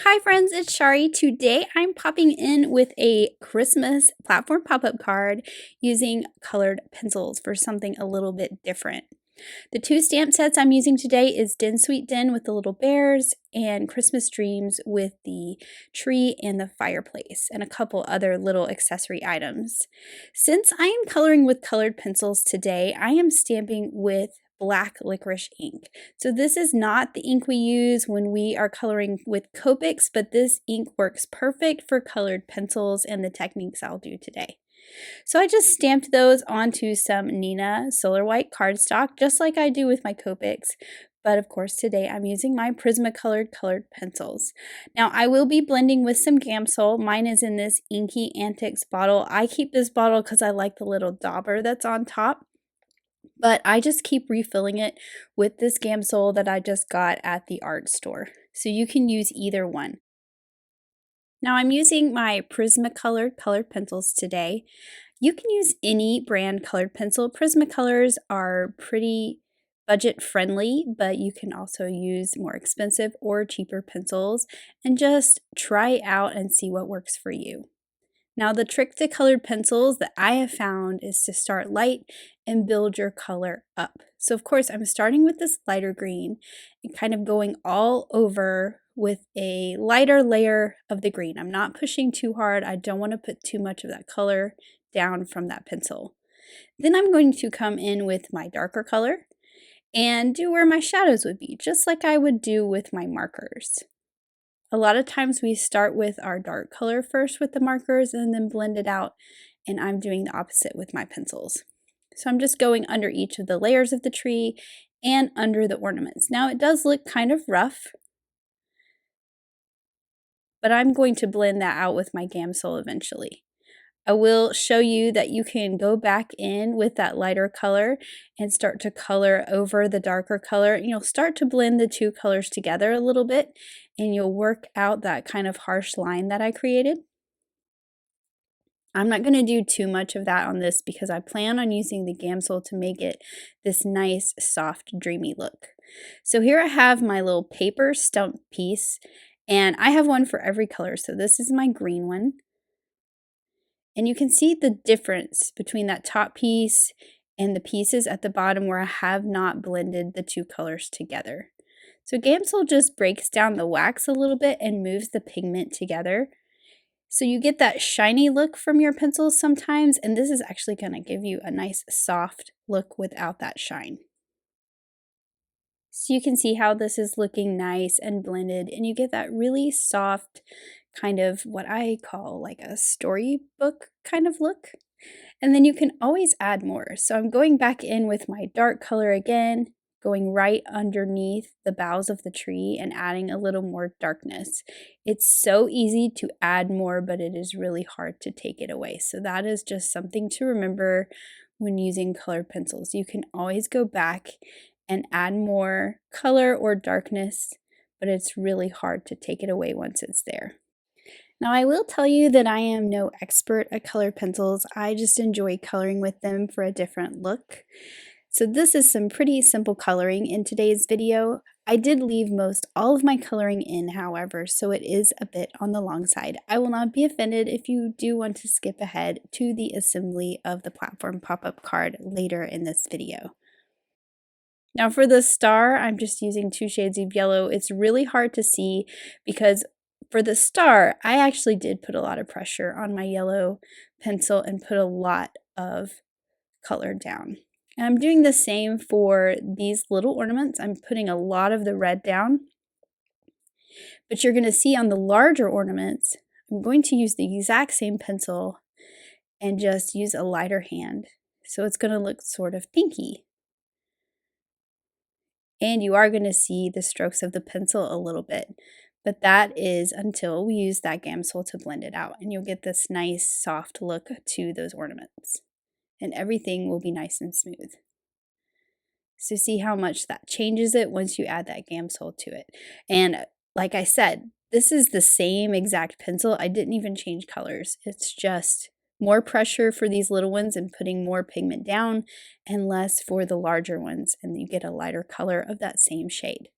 Hi friends, it's Chari. Today I'm popping in with a Christmas platform pop-up card using colored pencils for something a little bit different. The two stamp sets I'm using today is Den Sweet Den with the little bears and Christmas Dreams with the tree and the fireplace and a couple other little accessory items. Since I am coloring with colored pencils today, I am stamping with black licorice ink. So this is not the ink we use when we are coloring with Copics, but this ink works perfect for colored pencils and the techniques I'll do today. So I just stamped those onto some Neenah Solar White cardstock, just like I do with my Copics. But of course today I'm using my Prismacolored colored pencils. Now I will be blending with some Gamsol. Mine is in this Inky Antics bottle. I keep this bottle because I like the little dauber that's on top. But I just keep refilling it with this Gamsol that I just got at the art store. So you can use either one. Now I'm using my Prismacolored colored pencils today. You can use any brand colored pencil. Prismacolors are pretty budget friendly, but you can also use more expensive or cheaper pencils and just try out and see what works for you. Now the trick to colored pencils that I have found is to start light and build your color up. So of course I'm starting with this lighter green and kind of going all over with a lighter layer of the green. I'm not pushing too hard. I don't want to put too much of that color down from that pencil. Then I'm going to come in with my darker color and do where my shadows would be, just like I would do with my markers. A lot of times we start with our dark color first with the markers and then blend it out, and I'm doing the opposite with my pencils. So I'm just going under each of the layers of the tree and under the ornaments. Now it does look kind of rough, but I'm going to blend that out with my Gamsol eventually. I will show you that you can go back in with that lighter color and start to color over the darker color. And you'll start to blend the two colors together a little bit, and you'll work out that kind of harsh line that I created. I'm not going to do too much of that on this because I plan on using the Gamsol to make it this nice, soft, dreamy look. So here I have my little paper stump piece, and I have one for every color. So this is my green one. And you can see the difference between that top piece and the pieces at the bottom where I have not blended the two colors together. So Gamsol just breaks down the wax a little bit and moves the pigment together. So you get that shiny look from your pencils sometimes, and this is actually going to give you a nice soft look without that shine. So you can see how this is looking nice and blended, and you get that really soft kind of what I call like a storybook kind of look. And then you can always add more. So I'm going back in with my dark color again, going right underneath the boughs of the tree and adding a little more darkness. It's so easy to add more, but it is really hard to take it away. So that is just something to remember when using colored pencils. You can always go back and add more color or darkness, but it's really hard to take it away once it's there. Now I will tell you that I am no expert at colored pencils. I just enjoy coloring with them for a different look. So this is some pretty simple coloring in today's video. I did leave most all of my coloring in, however, so it is a bit on the long side. I will not be offended if you do want to skip ahead to the assembly of the platform pop-up card later in this video. Now for the star, I'm just using 2 shades of yellow. It's really hard to see because for the star, I actually did put a lot of pressure on my yellow pencil and put a lot of color down. And I'm doing the same for these little ornaments. I'm putting a lot of the red down. But you're going to see on the larger ornaments, I'm going to use the exact same pencil and just use a lighter hand. So it's going to look sort of pinky. And you are going to see the strokes of the pencil a little bit. But that is until we use that Gamsol to blend it out. And you'll get this nice soft look to those ornaments. And everything will be nice and smooth. So see how much that changes it once you add that Gamsol to it. And like I said, this is the same exact pencil. I didn't even change colors. It's just more pressure for these little ones and putting more pigment down and less for the larger ones. And you get a lighter color of that same shade.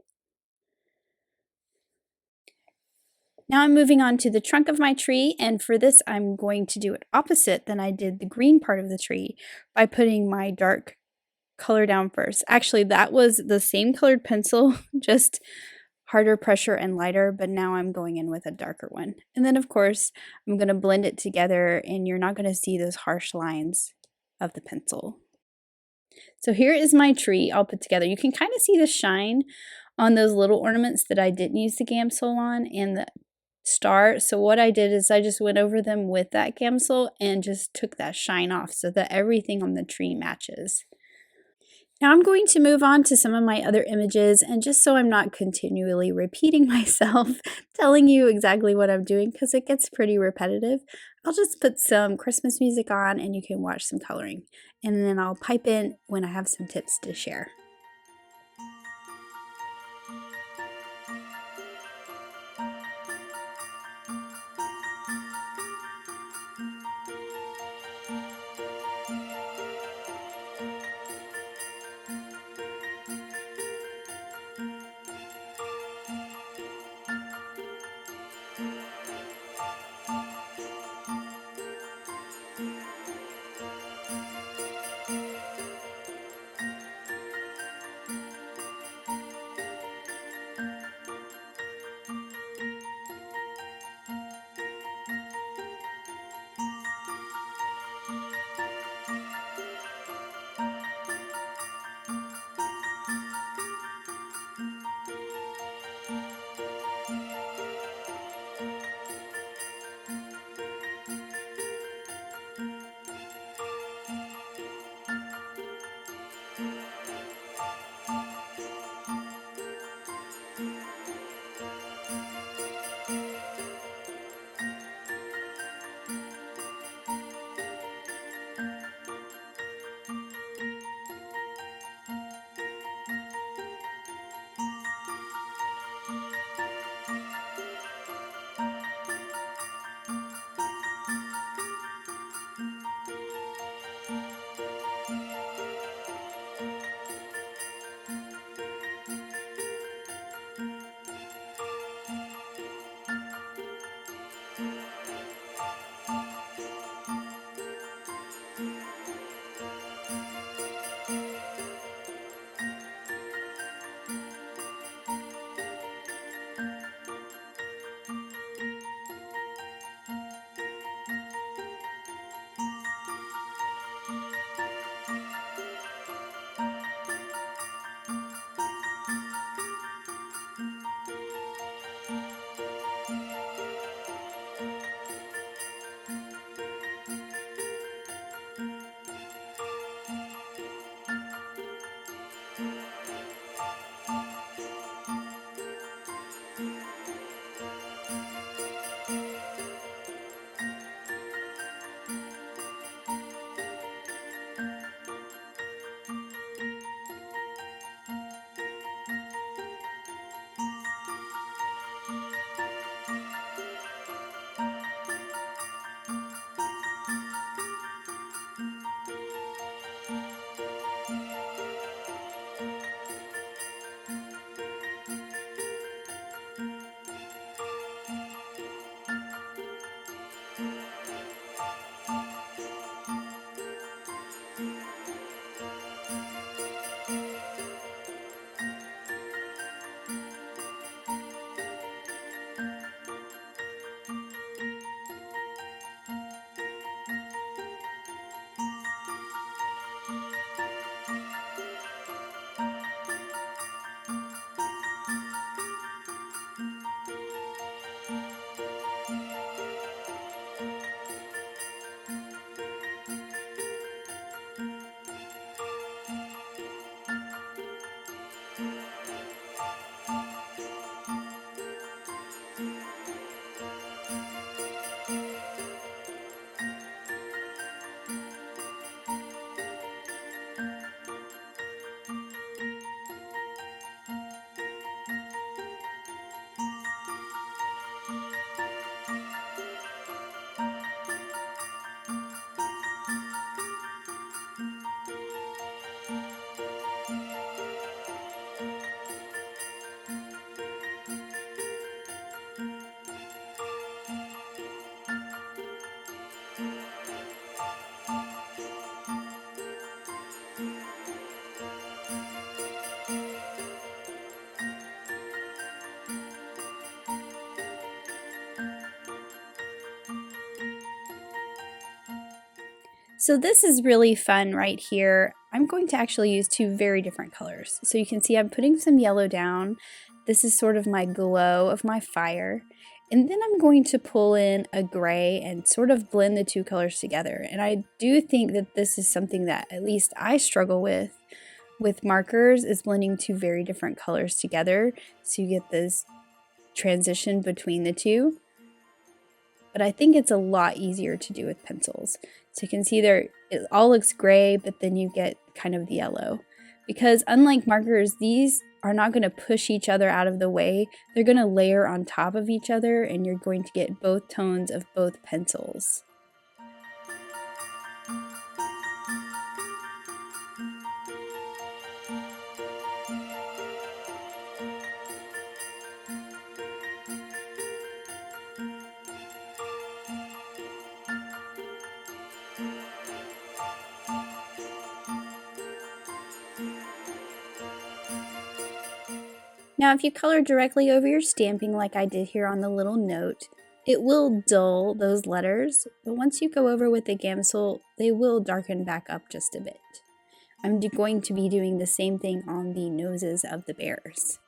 Now I'm moving on to the trunk of my tree, and for this I'm going to do it opposite than I did the green part of the tree by putting my dark color down first. Actually, that was the same colored pencil, just harder pressure and lighter, but now I'm going in with a darker one. And then of course, I'm going to blend it together and you're not going to see those harsh lines of the pencil. So here is my tree all put together. You can kind of see the shine on those little ornaments that I didn't use the Gamsol on and the star. So what I did is I just went over them with that Gamsol and just took that shine off so that everything on the tree matches. Now I'm going to move on to some of my other images, and just so I'm not continually repeating myself, telling you exactly what I'm doing because it gets pretty repetitive, I'll just put some Christmas music on and you can watch some coloring. And then I'll pipe in when I have some tips to share. So this is really fun right here. I'm going to actually use two very different colors. So you can see I'm putting some yellow down. This is sort of my glow of my fire. And then I'm going to pull in a gray and sort of blend the two colors together. And I do think that this is something that at least I struggle with markers, is blending two very different colors together. So you get this transition between the two. But I think it's a lot easier to do with pencils. So you can see there, it all looks gray, but then you get kind of the yellow. Because unlike markers, these are not going to push each other out of the way. They're going to layer on top of each other, and you're going to get both tones of both pencils. Now, if you color directly over your stamping like I did here on the little note, it will dull those letters, but once you go over with the Gamsol, they will darken back up just a bit. I'm going to be doing the same thing on the noses of the bears.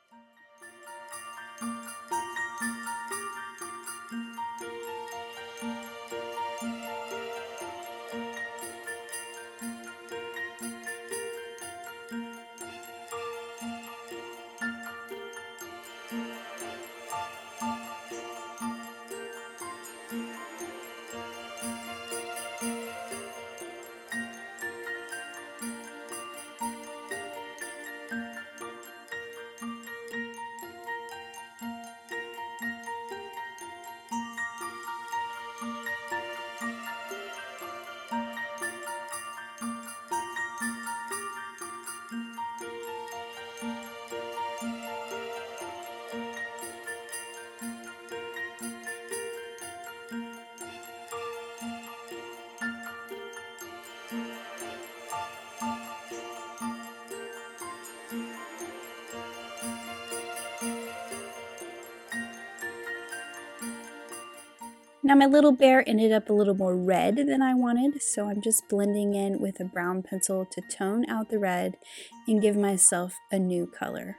Now my little bear ended up a little more red than I wanted, so I'm just blending in with a brown pencil to tone out the red and give myself a new color.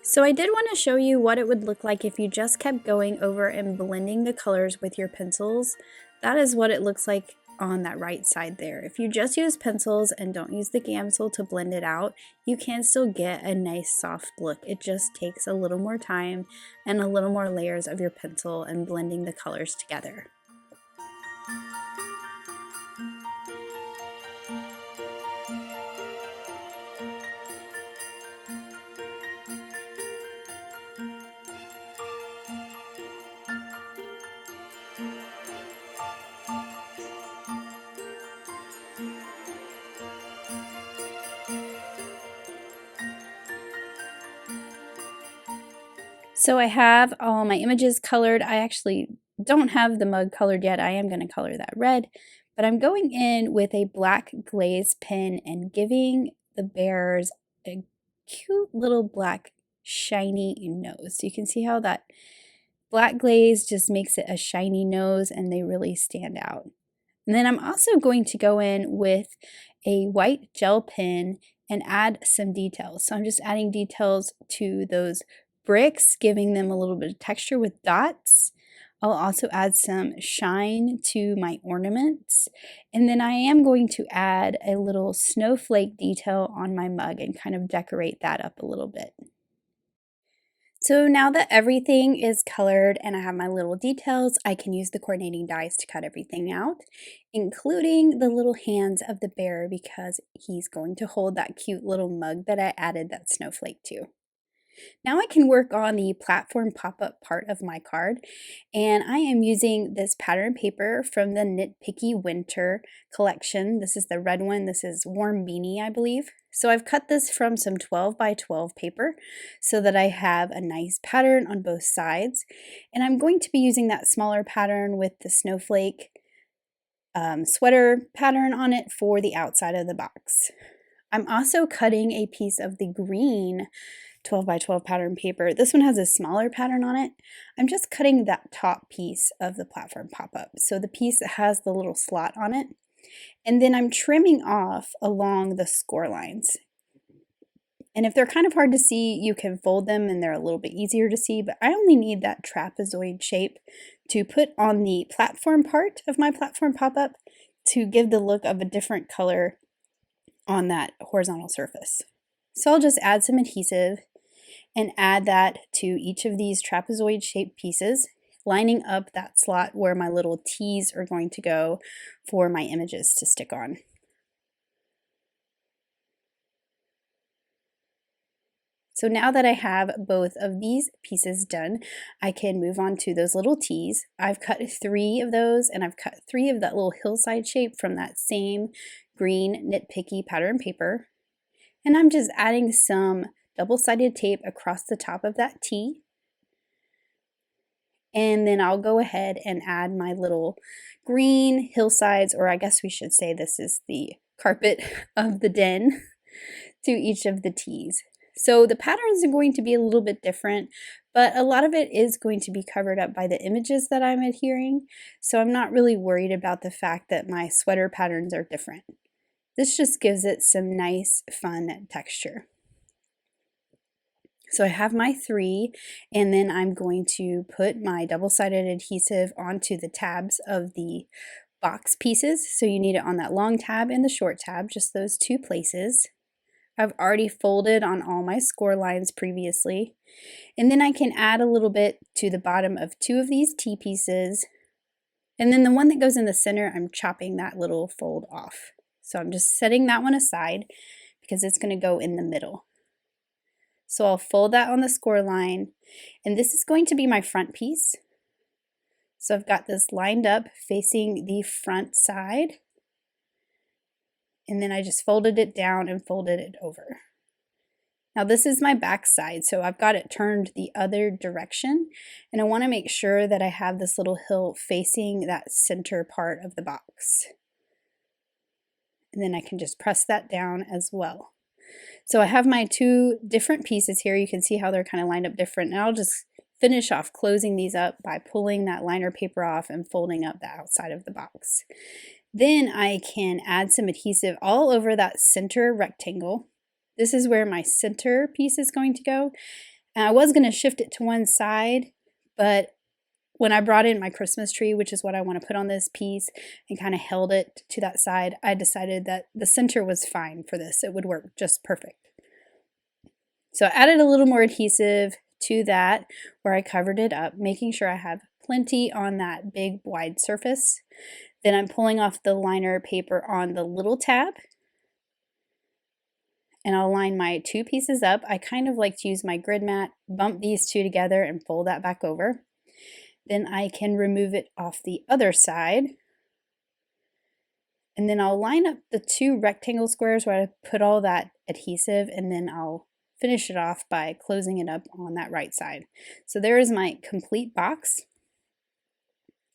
So I did want to show you what it would look like if you just kept going over and blending the colors with your pencils. That is what it looks like on that right side there. If you just use pencils and don't use the Gamsol to blend it out, you can still get a nice soft look. It just takes a little more time and a little more layers of your pencil and blending the colors together. So I have all my images colored. I actually don't have the mug colored yet. I am going to color that red, but I'm going in with a black glaze pen and giving the bears a cute little black shiny nose. So you can see how that black glaze just makes it a shiny nose and they really stand out. And then I'm also going to go in with a white gel pen and add some details. So I'm just adding details to those bricks, giving them a little bit of texture with dots. I'll also add some shine to my ornaments. And then I am going to add a little snowflake detail on my mug and kind of decorate that up a little bit. So now that everything is colored and I have my little details, I can use the coordinating dies to cut everything out, including the little hands of the bear because he's going to hold that cute little mug that I added that snowflake to. Now I can work on the platform pop-up part of my card, and I am using this pattern paper from the Nitpicky Winter collection. This is the red one. This is Warm Beanie, I believe. So I've cut this from some 12 by 12 paper so that I have a nice pattern on both sides, and I'm going to be using that smaller pattern with the snowflake sweater pattern on it for the outside of the box. I'm also cutting a piece of the green 12 by 12 pattern paper. This one has a smaller pattern on it. I'm just cutting that top piece of the platform pop-up, so the piece that has the little slot on it. And then I'm trimming off along the score lines. And if they're kind of hard to see, you can fold them and they're a little bit easier to see, but I only need that trapezoid shape to put on the platform part of my platform pop-up to give the look of a different color on that horizontal surface. So I'll just add some adhesive and add that to each of these trapezoid shaped pieces, lining up that slot where my little T's are going to go for my images to stick on. So now that I have both of these pieces done, I can move on to those little T's. I've cut 3 of those, and I've cut 3 of that little hillside shape from that same green Nitpicky pattern paper. And I'm just adding some double-sided tape across the top of that T. And then I'll go ahead and add my little green hillsides, or I guess we should say this is the carpet of the den, to each of the T's. So the patterns are going to be a little bit different, but a lot of it is going to be covered up by the images that I'm adhering. So I'm not really worried about the fact that my sweater patterns are different. This just gives it some nice, fun texture. So I have my 3, and then I'm going to put my double-sided adhesive onto the tabs of the box pieces. So you need it on that long tab and the short tab, just those 2 places. I've already folded on all my score lines previously. And then I can add a little bit to the bottom of 2 of these T pieces. And then the one that goes in the center, I'm chopping that little fold off. So I'm just setting that one aside because it's going to go in the middle. So I'll fold that on the score line, and this is going to be my front piece. So I've got this lined up facing the front side, and then I just folded it down and folded it over. Now this is my back side, so I've got it turned the other direction, and I want to make sure that I have this little hill facing that center part of the box. And then I can just press that down as well. So I have my 2 different pieces here. You can see how they're kind of lined up different. And I'll just finish off closing these up by pulling that liner paper off and folding up the outside of the box. Then I can add some adhesive all over that center rectangle. This is where my center piece is going to go. And I was going to shift it to one side, but when I brought in my Christmas tree, which is what I want to put on this piece, and kind of held it to that side, I decided that the center was fine for this. It would work just perfect. So I added a little more adhesive to that where I covered it up, making sure I have plenty on that big wide surface. Then I'm pulling off the liner paper on the little tab, and I'll line my two pieces up. I kind of like to use my grid mat, bump these two together and fold that back over. Then I can remove it off the other side. And then I'll line up the two rectangle squares where I put all that adhesive, and then I'll finish it off by closing it up on that right side. So there is my complete box.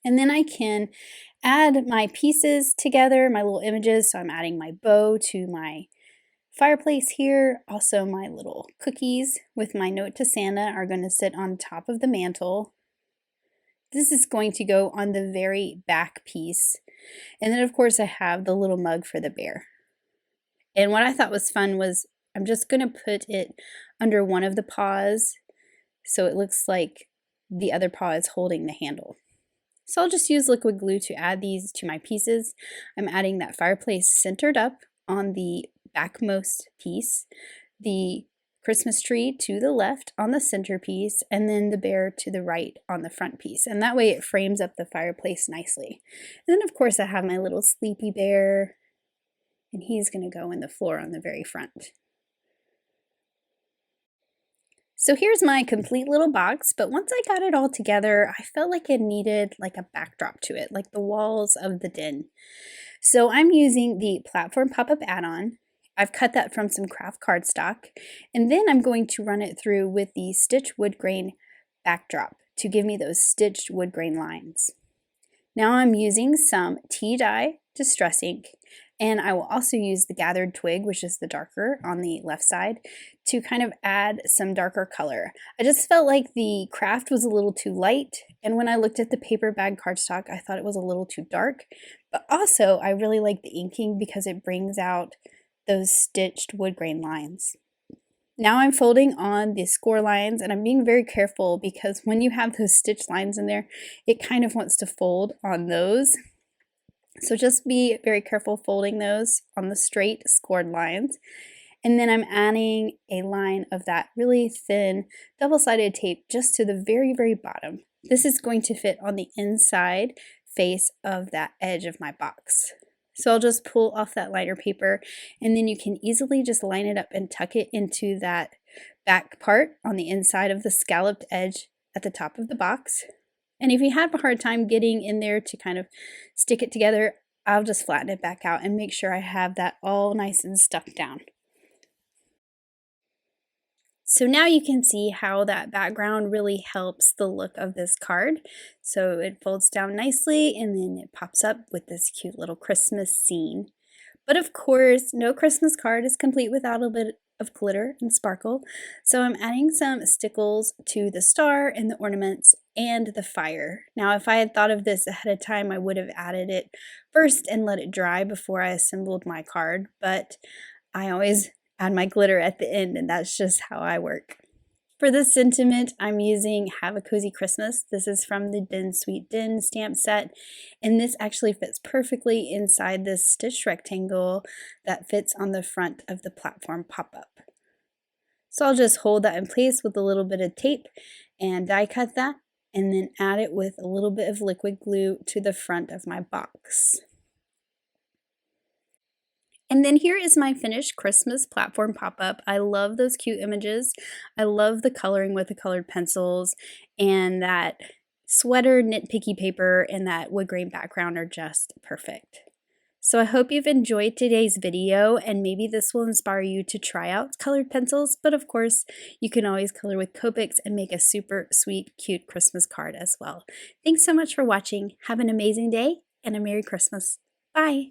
And then I can add my pieces together, my little images. So I'm adding my bow to my fireplace here. Also my little cookies with my note to Santa are going to sit on top of the mantle. This is going to go on the very back piece. And then of course I have the little mug for the bear. And what I thought was fun was I'm just going to put it under one of the paws so it looks like the other paw is holding the handle. So I'll just use liquid glue to add these to my pieces. I'm adding that fireplace centered up on the backmost piece, the Christmas tree to the left on the centerpiece, and then the bear to the right on the front piece. And that way it frames up the fireplace nicely. And then of course I have my little sleepy bear, and he's going to go in the floor on the very front. So here's my complete little box, but once I got it all together, I felt like it needed like a backdrop to it, like the walls of the den. So I'm using the platform pop-up add-on. I've cut that from some kraft cardstock, and then I'm going to run it through with the stitch wood grain backdrop to give me those stitched wood grain lines. Now I'm using some tea dye distress ink, and I will also use the gathered twig, which is the darker on the left side, to kind of add some darker color. I just felt like the kraft was a little too light, and when I looked at the paper bag cardstock, I thought it was a little too dark. But also, I really like the inking because it brings out those stitched wood grain lines. Now I'm folding on the score lines, and I'm being very careful because when you have those stitched lines in there, it kind of wants to fold on those. So just be very careful folding those on the straight scored lines. And then I'm adding a line of that really thin double-sided tape just to the very, very bottom. This is going to fit on the inside face of that edge of my box. So I'll just pull off that liner paper, and then you can easily just line it up and tuck it into that back part on the inside of the scalloped edge at the top of the box. And if you have a hard time getting in there to kind of stick it together, I'll just flatten it back out and make sure I have that all nice and stuck down. So now you can see how that background really helps the look of this card. So it folds down nicely, and then it pops up with this cute little Christmas scene. But of course, no Christmas card is complete without a bit of glitter and sparkle. So I'm adding some stickles to the star and the ornaments and the fire. Now, if I had thought of this ahead of time, I would have added it first and let it dry before I assembled my card, but I always add my glitter at the end, and that's just how I work. For this sentiment, I'm using Have a Cozy Christmas. This is from the Den Sweet Den stamp set, and this actually fits perfectly inside this stitched rectangle that fits on the front of the platform pop-up. So I'll just hold that in place with a little bit of tape and die cut that, and then add it with a little bit of liquid glue to the front of my box. And then here is my finished Christmas platform pop-up. I love those cute images. I love the coloring with the colored pencils, and that sweater nitpicky paper and that wood grain background are just perfect. So I hope you've enjoyed today's video, and maybe this will inspire you to try out colored pencils, but of course you can always color with Copics and make a super sweet, cute Christmas card as well. Thanks so much for watching. Have an amazing day and a Merry Christmas. Bye!